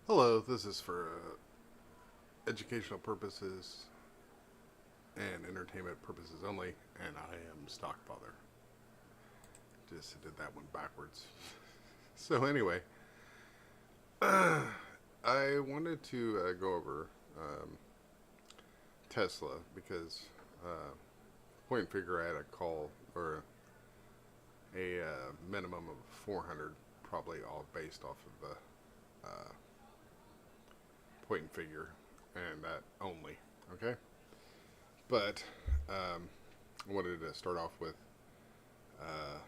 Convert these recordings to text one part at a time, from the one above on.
Hello, this is for educational purposes and entertainment purposes only, and I am Stockfather. Just did that one backwards. So anyway, I wanted to go over Tesla because point and figure I had a call or a minimum of 400, probably all based off of the point and figure and that only. Okay, but I wanted to start off with uh,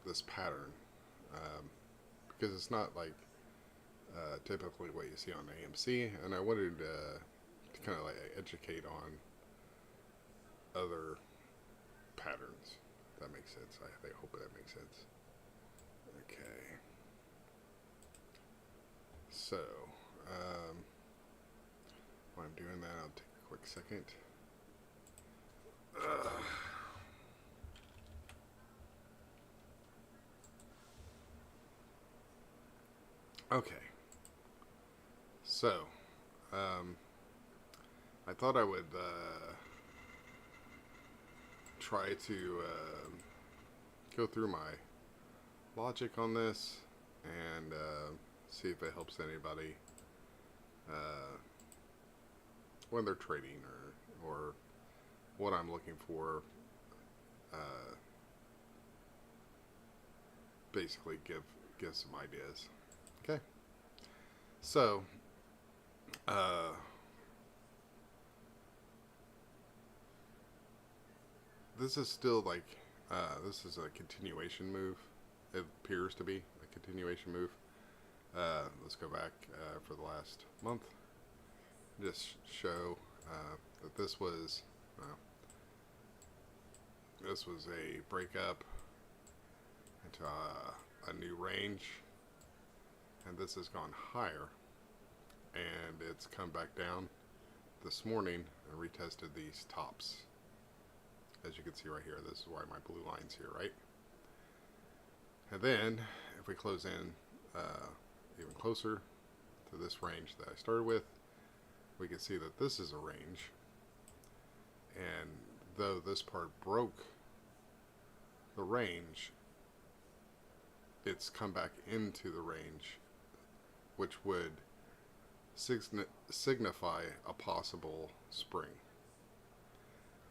this pattern because it's not like typically what you see on AMC, and I wanted to kind of like educate on other patterns. If that makes sense. I hope that makes sense. Okay. So, while I'm doing that, I'll take a quick second. Okay. So, I thought I would try to go through my logic on this and see if it helps anybody when they're trading or what I'm looking for. Basically, give some ideas. Okay, so this is still like this is a continuation move. It appears to be a continuation move. Let's go back for the last month. Just show that this was a breakup into a new range, and this has gone higher, and it's come back down this morning and retested these tops. As you can see right here, this is why my blue line's here, right? And then, if we close in even closer to this range that I started with, we can see that this is a range. And though this part broke the range, it's come back into the range, which would signify a possible spring.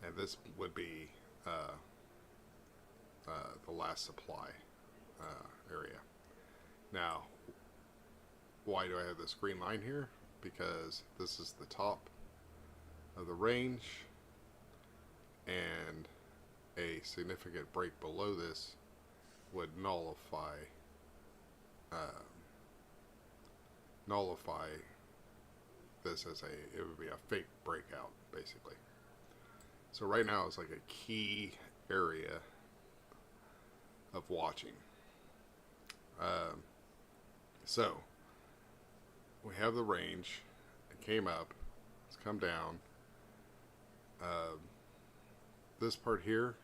And this would be the last supply area. Now, why do I have this green line here? Because this is the top of the range, and a significant break below this would nullify this as it would be a fake breakout, basically. So right now it's like a key area of watching. So we have the range. It came up. It's come down. This part here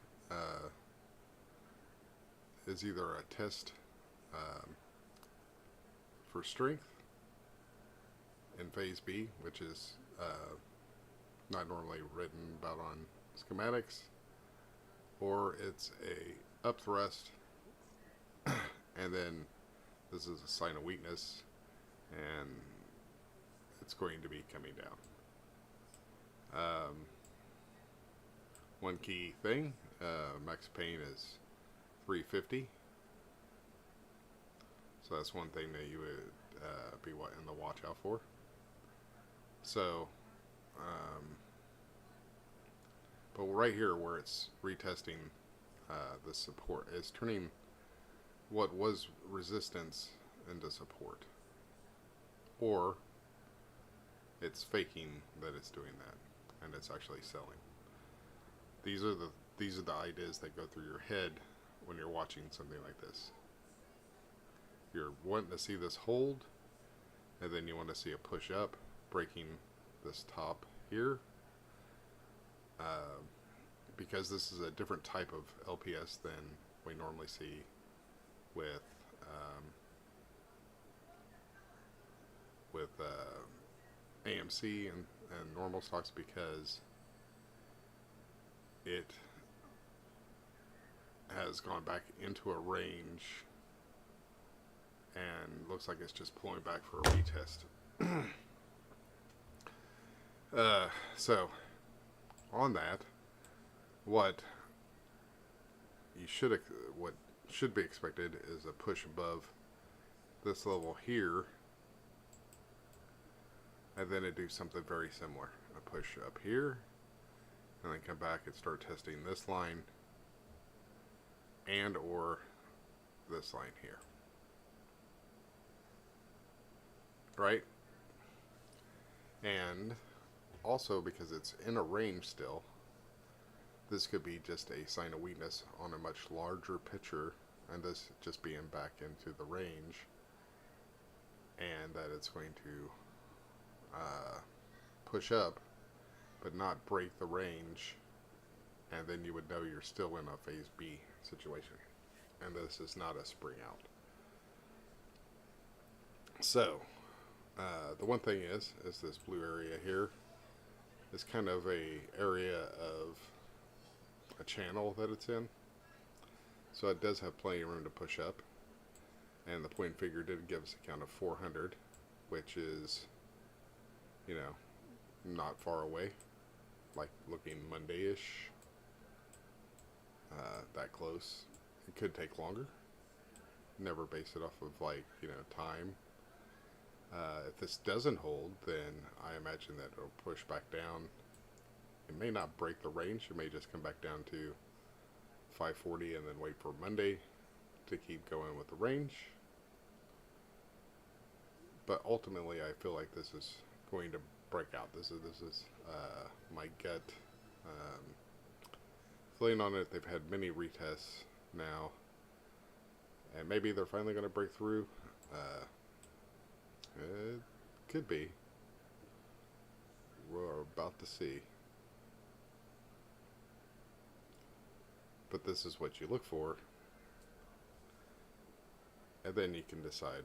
is either a test for strength in phase B, which is not normally written about on schematics, or it's a up thrust, and then this is a sign of weakness, and it's going to be coming down. One key thing, max pain is 350, so that's one thing that you would be in the watch out for. So but right here where it's retesting the support, is turning what was resistance into support, or it's faking that it's doing that and it's actually selling. These are the ideas that go through your head when you're watching something like this. You're wanting to see this hold, and then you want to see a push up, breaking this top here. Because this is a different type of LPS than we normally see with AMC and normal stocks because it has gone back into a range and looks like it's just pulling back for a retest. So on that, what should be expected is a push above this level here, and then it do something very similar. A push up here, and then come back and start testing this line and or this line here. Right? And also, because it's in a range still, this could be just a sign of weakness on a much larger picture, and this just being back into the range, and that it's going to push up but not break the range, and then you would know you're still in a phase B situation, and this is not a spring out. So the one thing is this blue area here is kind of a area of a channel that it's in, so it does have plenty of room to push up, and the point figure did give us a count of 400, which is, you know, not far away, like looking Monday-ish, that close. It could take longer. Never base it off of, like, you know, time. If this doesn't hold, then I imagine that it'll push back down. It may not break the range. It may just come back down to 540 and then wait for Monday to keep going with the range. But ultimately, I feel like this is going to break out. This is my gut feeling on it. They've had many retests now, and maybe they're finally going to break through. It could be. We're about to see. But this is what you look for, and then you can decide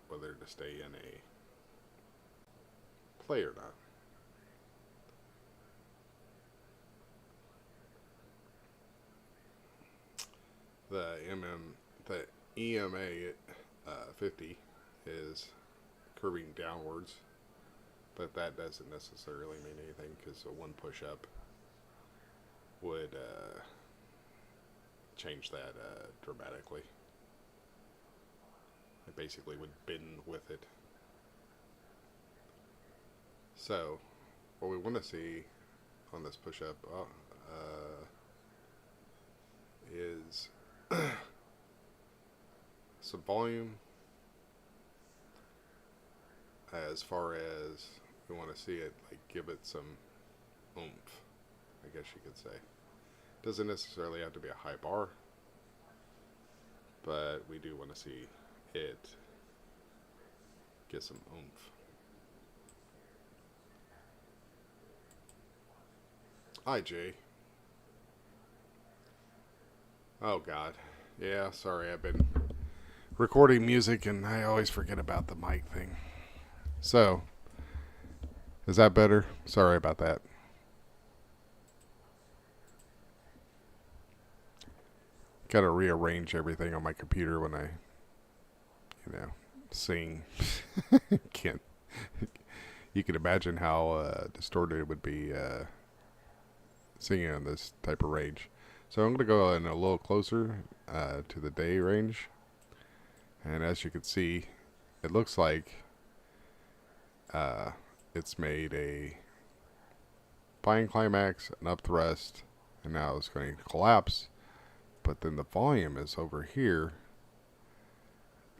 whether to stay in a play or not. The EMA 50 is curving downwards, but that doesn't necessarily mean anything, because a one push up would change that dramatically. It basically would bend with it. So what we want to see on this push up is some volume, as far as we want to see it, like, give it some oomph, I guess you could say. Doesn't necessarily have to be a high bar, but we do want to see it get some oomph. Hi, Jay. Oh, God. Yeah, sorry, I've been recording music and I always forget about the mic thing. So, is that better? Sorry about that. Gotta rearrange everything on my computer when I, sing. Can't. You can imagine how distorted it would be singing on this type of range. So I'm going to go in a little closer to the day range. And as you can see, it looks like it's made a buying climax, an up thrust, and now it's going to collapse. But then the volume is over here,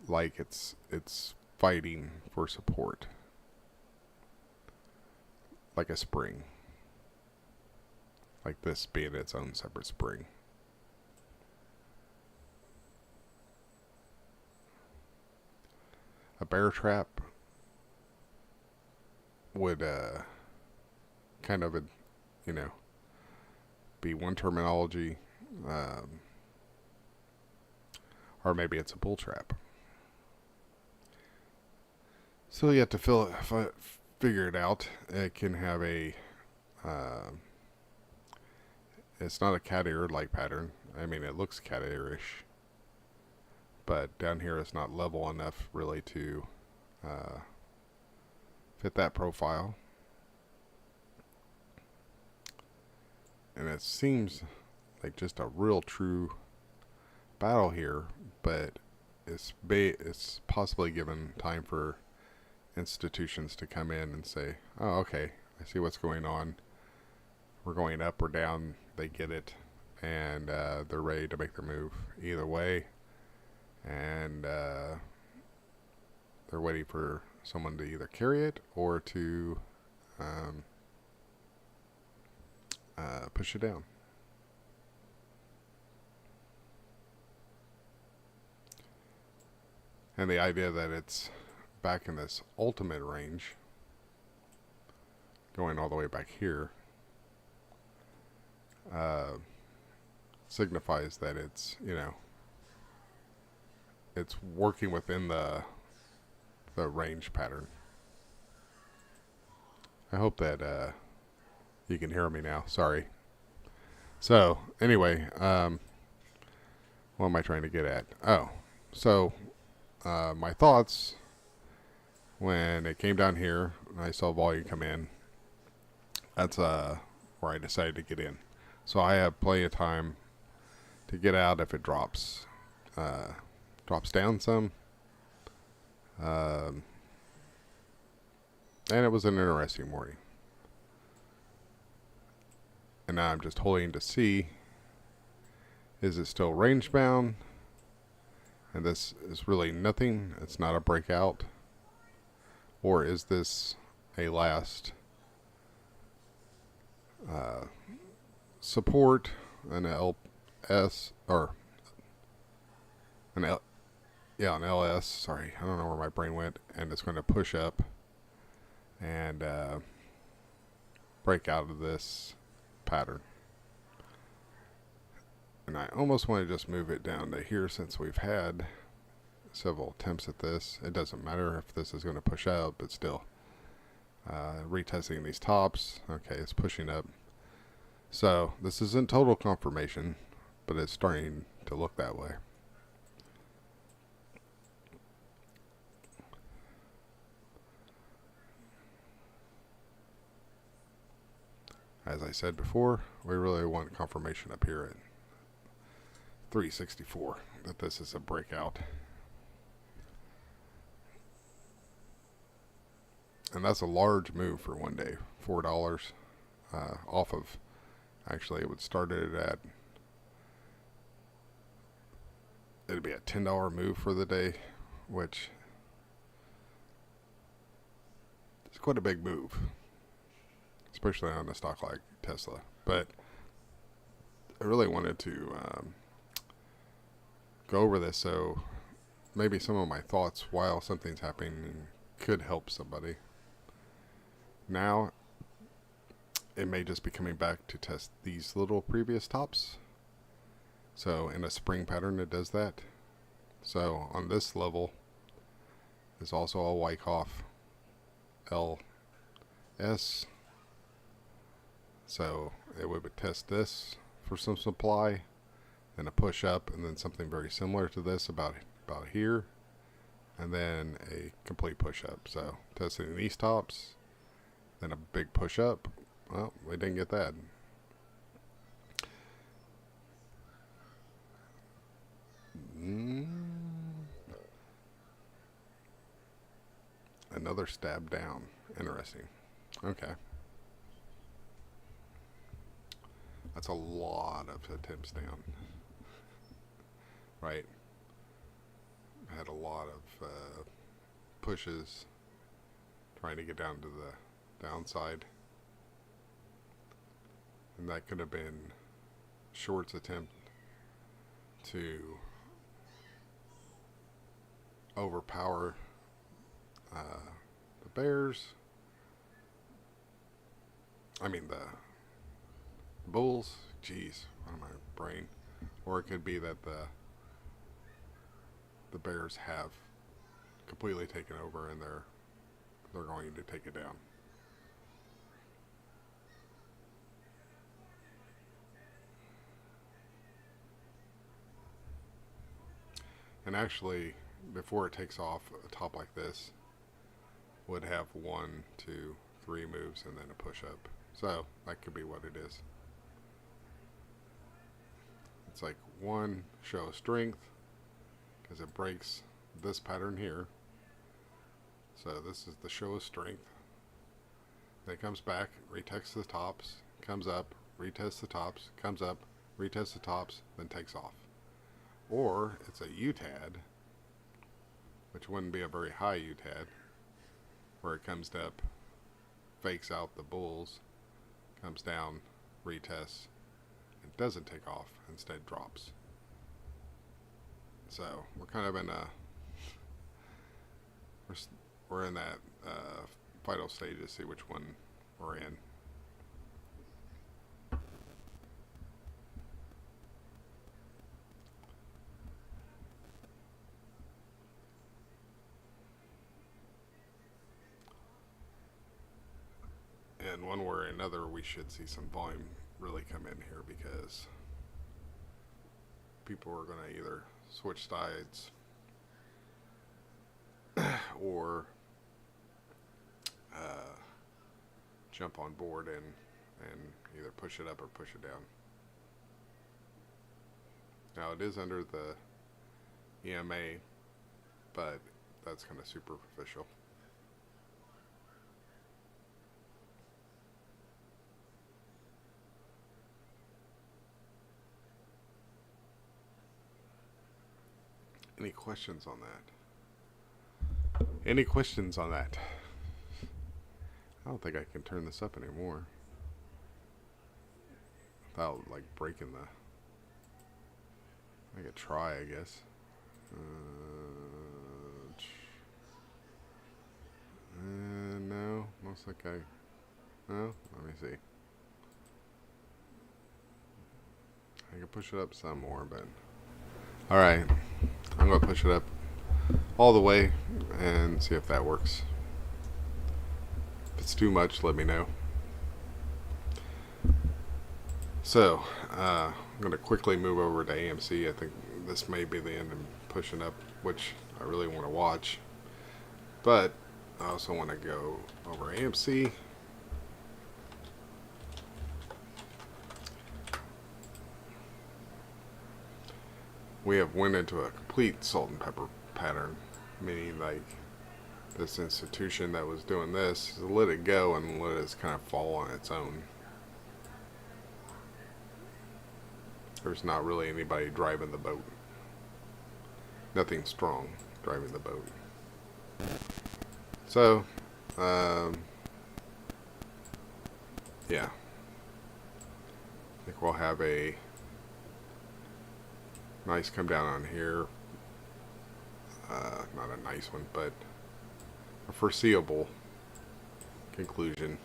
like it's fighting for support, like a spring, like this being its own separate spring. A bear trap would kind of be one terminology, or maybe it's a bull trap. So you have to figure it out. It can have a it's not a cat ear like pattern. I mean, it looks cat ear-ish, but down here it's not level enough really to fit that profile. And it seems like just a real true battle here, but it's possibly given time for institutions to come in and say, oh, okay, I see what's going on. We're going up or down. They get it, and they're ready to make their move either way. And they're waiting for someone to either carry it or to push it down. And the idea that it's back in this ultimate range, going all the way back here, signifies that it's, you know, it's working within the range pattern. I hope that you can hear me now. Sorry. So anyway, what am I trying to get at? Oh, so my thoughts when it came down here and I saw volume come in, that's where I decided to get in. So I have plenty of time to get out if it drops down some. And it was an interesting morning. And now I'm just holding to see, is it still range bound? And this is really nothing. It's not a breakout. Or is this a last support, an LS, or an LS, sorry, I don't know where my brain went, and it's going to push up and break out of this pattern. And I almost want to just move it down to here since we've had several attempts at this. It doesn't matter if this is going to push up, but still. Retesting these tops. Okay, it's pushing up. So this isn't total confirmation, but it's starting to look that way. As I said before, we really want confirmation up here at 364 that this is a breakout. And that's a large move for one day. $4 off of, actually it would start it at, it'd be a $10 move for the day, which is quite a big move, especially on a stock like Tesla. But I really wanted to go over this so maybe some of my thoughts while something's happening could help somebody. Now it may just be coming back to test these little previous tops. So in a spring pattern it does that. So on this level is also a Wyckoff LS. So it would test this for some supply, then a push up, and then something very similar to this about here, and then a complete push up. So testing these tops, then a big push up. Well, we didn't get that. Another stab down. Interesting. Okay. That's a lot of attempts down. Right. I had a lot of pushes trying to get down to the downside. And that could have been short's attempt to overpower the bears. I mean the bulls. Jeez, what am I brain? Or it could be that the bears have completely taken over and they're going to take it down. And actually, before it takes off, a top like this would have 1, 2, 3 moves and then a push up. So that could be what it is. It's like 1, show strength, because it breaks this pattern here. So this is the show of strength. Then it comes back, retests the tops, comes up, retests the tops, comes up, retests the tops, then takes off. Or it's a UTAD, which wouldn't be a very high UTAD, where it comes up, fakes out the bulls, comes down, retests, and doesn't take off, instead drops. So we're kind of in a, we're in that final stage to see which one we're in. And one way or another, we should see some volume really come in here, because people are going to either switch sides or jump on board and either push it up or push it down. Now it is under the EMA, but that's kind of superficial. Any questions on that? Any questions on that? I don't think I can turn this up anymore without like breaking the. I could try, I guess. No, looks like no. Let me see. I can push it up some more, but all right. I'm going to push it up all the way and see if that works. If it's too much, let me know. So, I'm going to quickly move over to AMC. I think this may be the end of pushing up, which I really want to watch. But I also want to go over AMC. We have went into a complete salt and pepper pattern, meaning like this institution that was doing this, let it go and let it kind of fall on its own. There's not really anybody driving the boat. Nothing strong driving the boat. So, yeah. I think we'll have a nice come down on here. Not a nice one, but a foreseeable conclusion.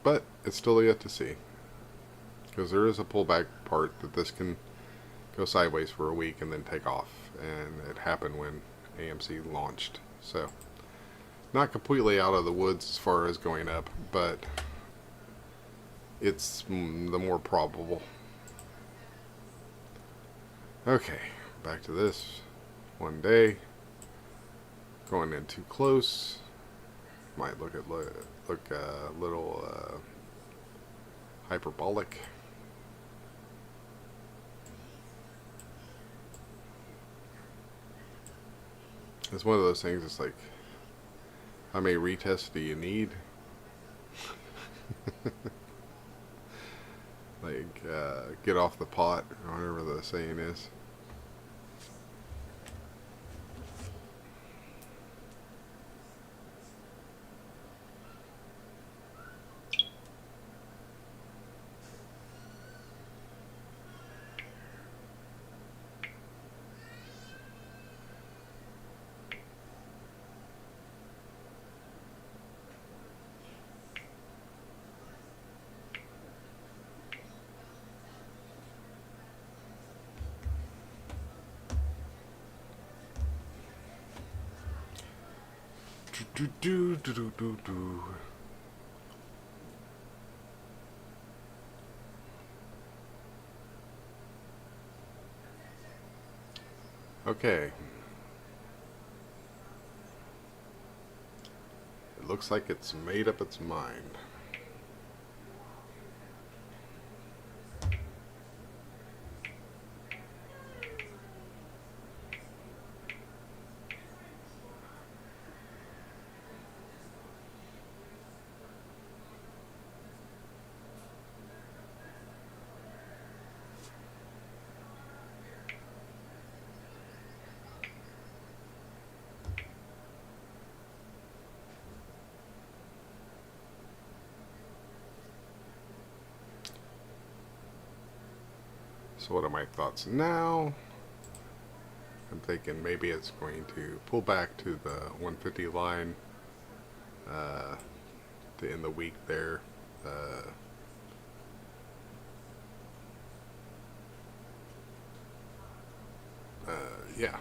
But it's still yet to see, because there is a pullback part that this can go sideways for a week and then take off, and it happened when AMC launched. So not completely out of the woods as far as going up, but it's the more probable. Okay, back to this. One day, going in too close, might look a little hyperbolic. It's one of those things. It's like, how many retests do you need? Like, get off the pot, or whatever the saying is. Do. Okay. It looks like it's made up its mind. So what are my thoughts now? I'm thinking maybe it's going to pull back to the 150 line to end the week there. Yeah.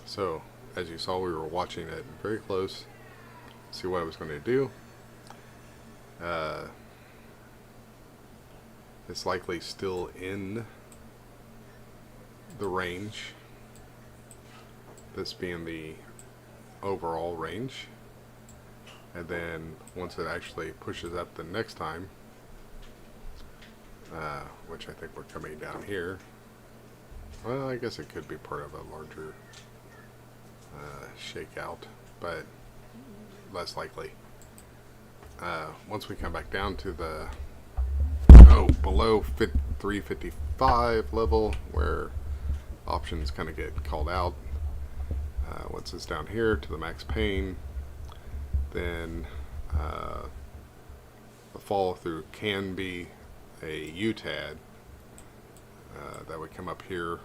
So, as you saw, we were watching it very close, see what I was going to do. It's likely still in the range, this being the overall range. And then once it actually pushes up the next time, which I think we're coming down here, well, I guess it could be part of a larger shakeout, but less likely. Once we come back down to the below 355 level, where options kind of get called out, once it's down here to the max pain, then the follow through can be a UTAD that would come up here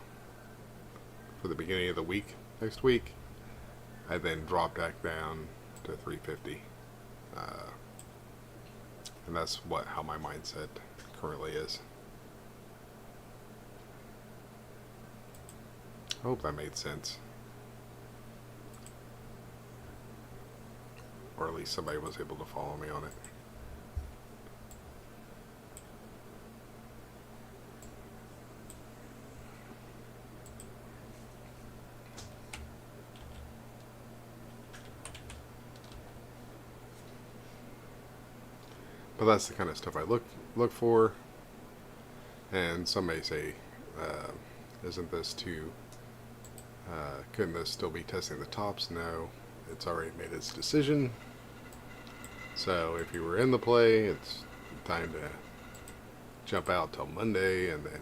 for the beginning of the week next week. I then drop back down to 350, and that's how my mindset currently is. I hope that made sense, or at least somebody was able to follow me on it. But that's the kind of stuff I look for. And some may say, isn't this too, couldn't this still be testing the tops? No, it's already made its decision. So if you were in the play, it's time to jump out till Monday and then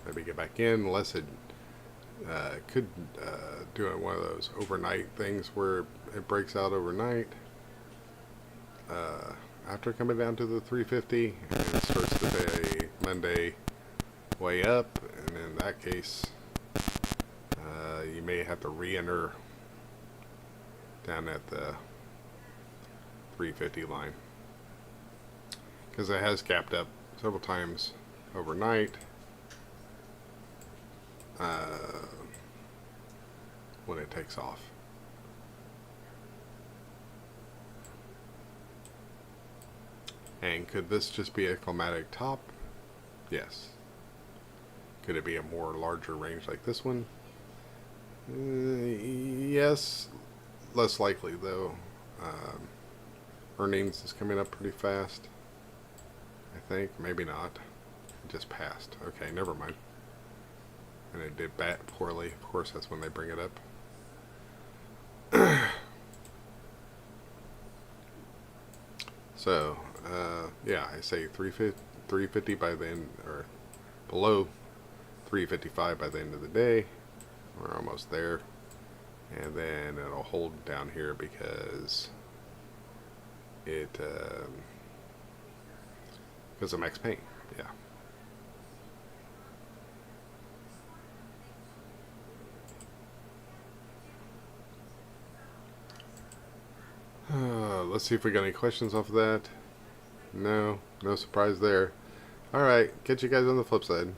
maybe get back in, unless it could do one of those overnight things where it breaks out overnight. After coming down to the 350, and it starts the day Monday way up, and in that case, you may have to re-enter down at the 350 line, because it has gapped up several times overnight when it takes off. And could this just be a climatic top? Yes. Could it be a more larger range like this one? Yes. Less likely though. Earnings is coming up pretty fast, I think. Maybe not. It just passed. Okay, never mind. And it did poorly. Of course, that's when they bring it up. So, yeah, I say 350 by the end, or below 355 by the end of the day. We're almost there. And then it'll hold down here because because of max pain. Yeah. Let's see if we got any questions off of that. No surprise there. Alright, catch you guys on the flip side.